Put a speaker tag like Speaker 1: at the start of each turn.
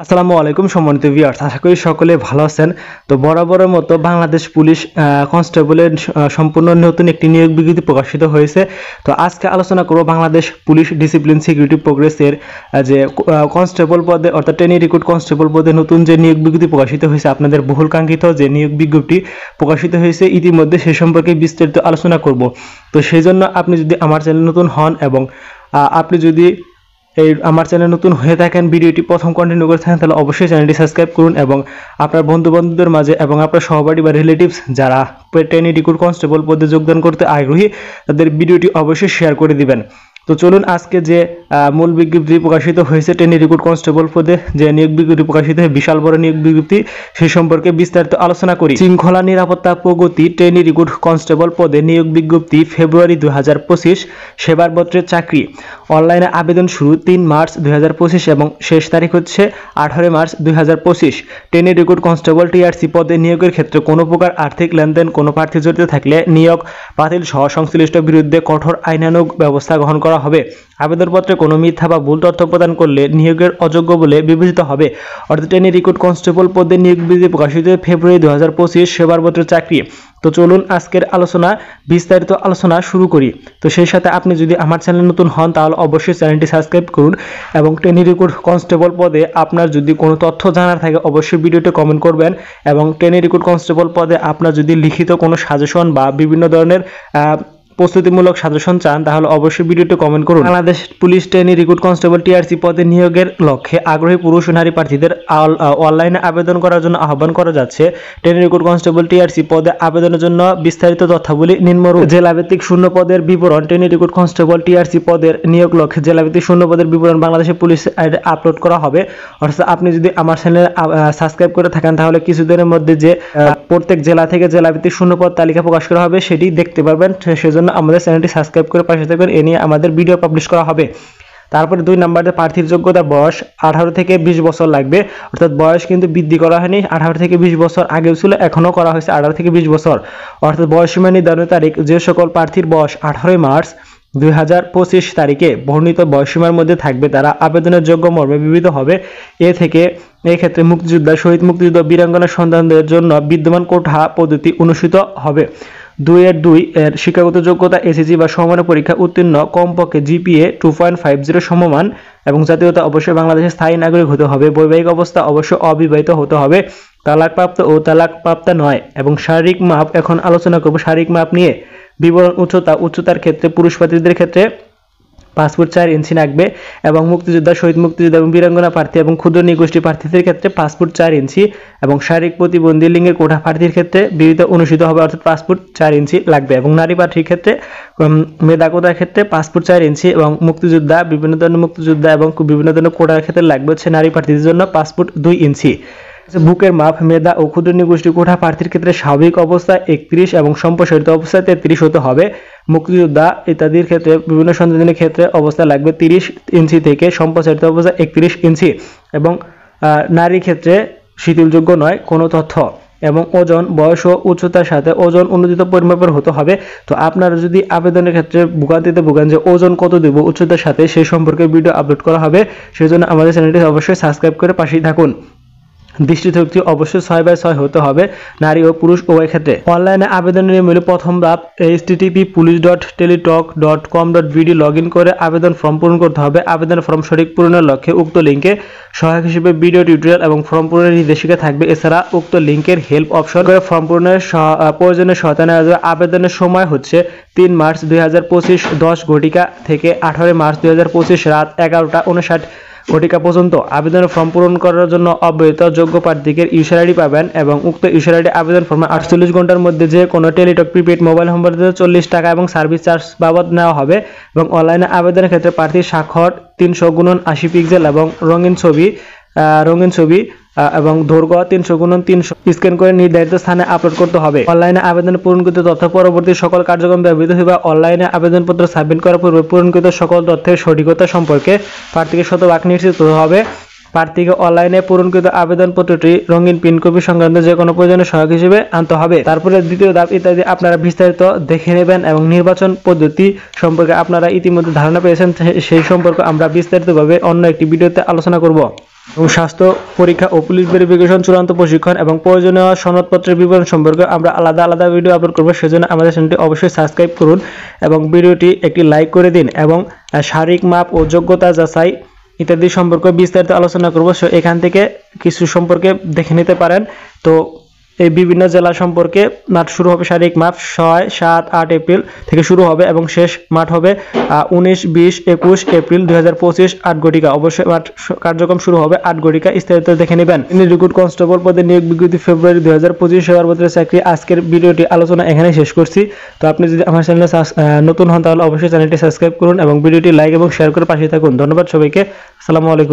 Speaker 1: আসসালামু আলাইকুম সম্মানিত ভিউয়ার্স, আশা করি সকলে ভালো আছেন। তো বরাবরের মতো বাংলাদেশ পুলিশ কনস্টেবলের সম্পূর্ণ নতুন একটি নিয়োগ বিজ্ঞপ্তি প্রকাশিত হয়েছে। তো আজকে আলোচনা করব বাংলাদেশ পুলিশ ডিসিপ্লিন সিকিউরিটি প্রোগ্রেসের যে কনস্টেবল পদে অর্থাৎ ট্রেনি রিক্রুট কনস্টেবল পদে নতুন যে নিয়োগ বিজ্ঞপ্তি প্রকাশিত হয়েছে, আপনাদের বহুল কাঙ্ক্ষিত যে নিয়োগ বিজ্ঞপ্তি প্রকাশিত হয়েছে ইতিমধ্যে, সে সম্পর্কে বিস্তারিত আলোচনা করব। তো সেই জন্য আপনি যদি আমার চ্যানেল নতুন হন এবং আপনি যদি আমার চ্যানেল নতুন হয়ে থাকেন, ভিডিওটি প্রথম কন্টিনিউ করে থাকেন, তাহলে অবশ্যই চ্যানেলটি সাবস্ক্রাইব করুন এবং আপনার বন্ধু বান্ধবদের মাঝে এবং আপনার সহপাঠী বা রিলেটিভস যারা ট্রেনি রিক্রুট কনস্টেবল পদে যোগদান করতে আগ্রহী, তাদের ভিডিওটি অবশ্যই শেয়ার করে দিবেন। তো চলুন আজকে যে মূল বিজ্ঞপ্তি প্রকাশিত হয়েছে ট্রেনি রিক্রুট কনস্টেবল পদে যে নিয়োগ বিজ্ঞপ্তি প্রকাশিত হয়ে বিশাল বড় নিয়োগ বিজ্ঞপ্তি, সেই সম্পর্কে বিস্তারিত আলোচনা করি। শৃঙ্খলা নিরাপত্তা প্রগতি ট্রেনি রিক্রুট কনস্টেবল পদে নিয়োগ বিজ্ঞপ্তি ফেব্রুয়ারি 2025, সেবার পত্রের চাকরি। অনলাইনে আবেদন শুরু 3 মার্চ 2025 এবং শেষ তারিখ হচ্ছে 18 March 2025। Trainee recruit constable TRC পদে নিয়োগের ক্ষেত্রে কোনো প্রকার আর্থিক লেনদেন কোনো প্রার্থী জড়িত থাকলে নিয়োগ বাতিল সহ সংশ্লিষ্ট বিরুদ্ধে কঠোর আইনানুগ ব্যবস্থা গ্রহণ করা হবে। আবেদনপত্রে কোনো মিথ্যা বা ভুল তথ্য প্রদান করলে নিয়োগের অযোগ্য বলে বিবেচিত হবে। অর্থাৎ ট্রেনি রিক্রুট কনস্টেবল পদে নিয়োগ বিজ্ঞপ্তি প্রকাশিত ফেব্রুয়ারি 2025, সেবার পত্রের চাকরি। তো চলুন আজকের বিস্তারিত আলোচনা শুরু করি। তো সেই সাথে আপনি যদি আমার চ্যানেল নতুন হন, তাহলে অবশ্যই চ্যানেলটি সাবস্ক্রাইব করুন এবং ট্রেনি রিক্রুট কনস্টেবল পদে আপনার যদি কোনো তথ্য জানার থাকে অবশ্যই ভিডিওতে কমেন্ট করবেন। এবং ট্রেনি রিক্রুট কনস্টেবল পদে আপনার যদি লিখিত কোনো সাজেশন বা বিভিন্ন ধরনের প্রস্তুতিমূলক সাজেশন চান, তাহলে অবশ্যই ভিডিওতে কমেন্ট করুন। Bangladesh police trainee recruit constable TRC পদে নিয়োগের লক্ষ্যে আগ্রহী পুরুষ ও নারী প্রার্থীদের অনলাইনে আবেদন করার জন্য আহ্বান করা যাচ্ছে। ট্রেনি রিক্রুট কনস্টেবল টিআরসি পদে আবেদনের জন্য বিস্তারিত তথ্যাবলী নিম্নরূপ। জেলাভিত্তিক শূন্য পদের বিবরণ। ট্রেনি রিক্রুট কনস্টেবল টিআরসি পদের নিয়োগ লক্ষ্যে জেলাভিত্তিক শূন্য পদের বিবরণ বাংলাদেশের পুলিশ আপলোড করা হবে। অর্থাৎ আপনি যদি আমার চ্যানেল সাবস্ক্রাইব করে থাকেন, তাহলে কিছুদিনের মধ্যে যে প্রত্যেক জেলা থেকে জেলাভিত্তিক শূন্য পদ তালিকা প্রকাশ করা হবে সেটি দেখতে পারবেন। সেজন্য আমাদের চ্যানেলটি সাবস্ক্রাইব করে পাশে থাকবেন, এ নিয়ে আমাদের ভিডিও পাবলিশ করা হবে। তারপরে 2 নম্বরে প্রার্থীর যোগ্যতা বয়স 18 থেকে 20 বছর লাগবে। অর্থাৎ বয়স কিন্তু বৃদ্ধি করা হয়নি, 18 থেকে 20 বছর আগেও ছিল, এখনও করা হয়েছে 18 থেকে 20 বছর। অর্থাৎ বয়সীমা নির্ধারণের তারিখ যে সকল প্রার্থীর বয়স 18 মার্চ 2025 তারিখে বর্ণিত বয়সীমার মধ্যে থাকবে, তারা আবেদনের যোগ্য মর্মে বিবেচিত হবে। এক্ষেত্রে মুক্তিযোদ্ধা, শহীদ মুক্তিযোদ্ধা, বীরাঙ্গনা সন্তানদের জন্য বিদ্যমান কোটা পদ্ধতি অনুষ্ঠিত হবে। 2-2 এর শিক্ষাগত যোগ্যতা এসএসসি বা সমমানের পরীক্ষা উত্তীর্ণ, কমপক্ষে জিপিএ 2.50 সমমান এবং জাতীয়তা অবশ্যই বাংলাদেশের স্থায়ী নাগরিক হতে হবে। বৈবাহিক অবস্থা অবশ্যই অবিবাহিত হতে হবে। তালাকপ্রাপ্ত ও তালাকপ্রাপ্ত নয়। এবং শারীরিক মাপ, এখন আলোচনা করব শারীরিক মাপ নিয়ে। বিবরণ উচ্চতার ক্ষেত্রে পুরুষ প্রার্থীদের ক্ষেত্রে পাসপোর্ট 4 ইঞ্চি লাগবে এবং মুক্তিযোদ্ধা, শহীদ মুক্তিযোদ্ধা এবং বীরাঙ্গনা প্রার্থী এবং ক্ষুদ্র নৃগোষ্ঠী প্রার্থীদের ক্ষেত্রে পাসপোর্ট 4 ইঞ্চি এবং শারীরিক প্রতিবন্ধী লিঙ্গের কোটা প্রার্থীর ক্ষেত্রে বিবিধ অনুষ্ঠিত হবে, অর্থাৎ পাসপোর্ট 4 ইঞ্চি লাগবে। এবং নারী প্রার্থীর ক্ষেত্রে মেধা কোটার ক্ষেত্রে পাসপোর্ট 4 ইঞ্চি এবং মুক্তিযোদ্ধা, বিভিন্ন ধরনের মুক্তিযোদ্ধা এবং বিভিন্ন ধরনের কোটার ক্ষেত্রে লাগবে হচ্ছে নারী প্রার্থীদের জন্য পাসপোর্ট 2 ইঞ্চি। বুকের মাপ মেধা ও ক্ষুদ্র নৃগোষ্ঠী কোটা প্রার্থীর ক্ষেত্রে স্বাভাবিক অবস্থায় 31 এবং সম্প্রসারিত অবস্থায় 33 হতে হবে। মুক্তিযোদ্ধা ইত্যাদির ক্ষেত্রে বিভিন্ন সন্তানের ক্ষেত্রে অবস্থা লাগবে 30 ইঞ্চি থেকে সম্প্রসারিত অবস্থায় 31 ইঞ্চি। এবং নারীর ক্ষেত্রে শিথিলযোগ্য নয় কোনো তথ্য। এবং ওজন, বয়স ও উচ্চতার সাথে ওজন অনুদিত পরিমাপের হতে হবে। তো আপনারা যদি আবেদনের ক্ষেত্রে ভোগান্তিতে ভোগান যে ওজন কত দেব উচ্চতার সাথে, সেই সম্পর্কে ভিডিও আপলোড করা হবে। সেই জন্য আমাদের চ্যানেলটি অবশ্যই সাবস্ক্রাইব করে পাশেই থাকুন। দৃষ্টিশক্তি অবশ্যই 6/6 হতে হবে নারী ও পুরুষ উভয় ক্ষেত্রে। অনলাইনে আবেদনের নিয়ম হলো প্রথম ধাপ http://police.teletalk.com.bd লগ ইন করে আবেদন ফর্ম পূরণ করতে হবে। আবেদন ফর্ম সঠিক পূরণের লক্ষ্যে উক্ত লিঙ্কে সহায়ক হিসেবে ভিডিও টিউটোরিয়াল এবং ফর্ম পূরণের নির্দেশিকা থাকবে। এছাড়া উক্ত লিঙ্কের হেল্প অপশন করে ফর্ম পূরণের প্রয়োজনীয় সহায়তা নেওয়া যাবে। আবেদনের সময় হচ্ছে 3 মার্চ 2025 10 ঘটিকা থেকে 18 মার্চ 2025 রাত 11:59 ঘটিকা পর্যন্ত। আবেদনের ফর্ম পূরণ করার জন্য অব্যাহত যোগ্য প্রার্থীদের ইউজার আইডি পাবেন এবং উক্ত ইউজার আইডি আবেদন ফর্মে 48 ঘন্টার মধ্যে যে কোনো টেলিটক প্রিপেড মোবাইল নম্বর 40 টাকা এবং সার্ভিস চার্জ বাবদ নেওয়া হবে। এবং অনলাইনে আবেদনের ক্ষেত্রে প্রার্থীর স্বাক্ষর 300x80 পিক্সেল এবং রঙিন ছবি এবং দৈর্ঘ্য 300x300 স্ক্যান করে নির্ধারিত স্থানে আপলোড করতে হবে। অনলাইনে আবেদন পূরণকৃত তথ্য পরবর্তী সকল কার্যক্রম ব্যবহৃত হবে। অনলাইনে আবেদনপত্র সাবমিট করার পূর্বে পূরণকৃত সকল তথ্যের সঠিকতা সম্পর্কে প্রার্থীকে শতভাগ নিশ্চিত হতে হবে। প্রার্থীকে অনলাইনে পূরণকৃত আবেদনপত্রটি রঙিন প্রিন্ট কপি সংক্রান্ত যে কোনো প্রয়োজনীয় সহায়ক হিসেবে আনতে হবে। তারপরে দ্বিতীয় ধাপ ইত্যাদি আপনারা বিস্তারিত দেখে নেবেন এবং নির্বাচন পদ্ধতি সম্পর্কে আপনারা ইতিমধ্যে ধারণা পেয়েছেন, সেই সম্পর্কে আমরা বিস্তারিতভাবে অন্য একটি ভিডিওতে আলোচনা করব। এবং স্বাস্থ্য পরীক্ষা ও পুলিশ ভেরিফিকেশন, চূড়ান্ত প্রশিক্ষণ এবং প্রয়োজনীয় সনদপত্রের বিবরণ সম্পর্কে আমরা আলাদা আলাদা ভিডিও আপলোড করব। সেজন্য আমাদের চ্যানেলটি অবশ্যই সাবস্ক্রাইব করুন এবং ভিডিওটি একটি লাইক করে দিন। এবং শারীরিক মাপ ও যোগ্যতা যাচাই ইত্যাদি সম্পর্কে বিস্তারিত আলোচনা করব। সো এখান থেকে কিছু সম্পর্কে দেখে নিতে পারেন। তো এই বিভিন্ন জেলা সম্পর্কে মাঠ শুরু হবে শারীরিক মাপ 6, 7, 8 এপ্রিল থেকে শুরু হবে এবং শেষ মাঠ হবে 19, 20, 21 এপ্রিল 2025 8 অবশ্যই মাঠ কার্যক্রম শুরু হবে 8 বিস্তারিত দেখে নেবেন। রিক্রুট কনস্টেবল পদে নিয়োগ বিজ্ঞপ্তি ফেব্রুয়ারি 2025 সেবার পত্রে চাকরি। আজকের ভিডিওটি আলোচনা এখানে শেষ করছি। তো আপনি যদি আমার চ্যানেলে নতুন হন তাহলে অবশ্যই চ্যানেলটি সাবস্ক্রাইব করুন এবং ভিডিওটি লাইক এবং শেয়ার করে পাশে থাকুন। ধন্যবাদ সবাইকে। আসসালামু আলাইকুম।